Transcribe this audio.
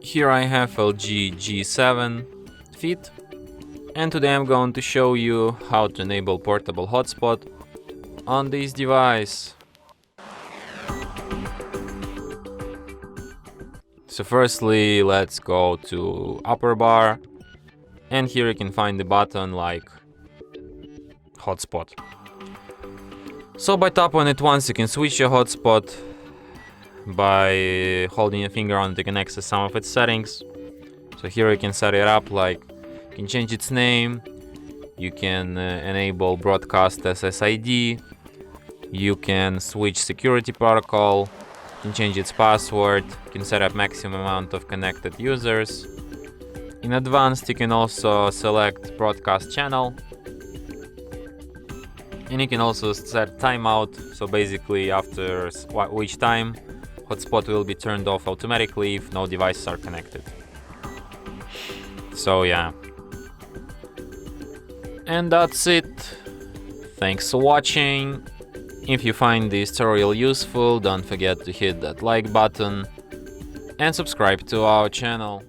Here I have LG G7 Fit, and today I'm going to show you how to enable portable hotspot on this device. So firstly, let's go to upper bar, and here you can find the button like hotspot. So by tap on it once, you can switch your hotspot. By holding your finger on it, you can access some of its settings. So here you can set it up, like you can change its name, you can enable broadcast SSID, you can switch security protocol, you can change its password, you can set up maximum amount of connected users. In advanced, you can also select broadcast channel, and you can also set timeout. So basically after which time hotspot will be turned off automatically if no devices are connected. So yeah. And that's it. Thanks for watching. If you find this tutorial useful, don't forget to hit that like button and subscribe to our channel.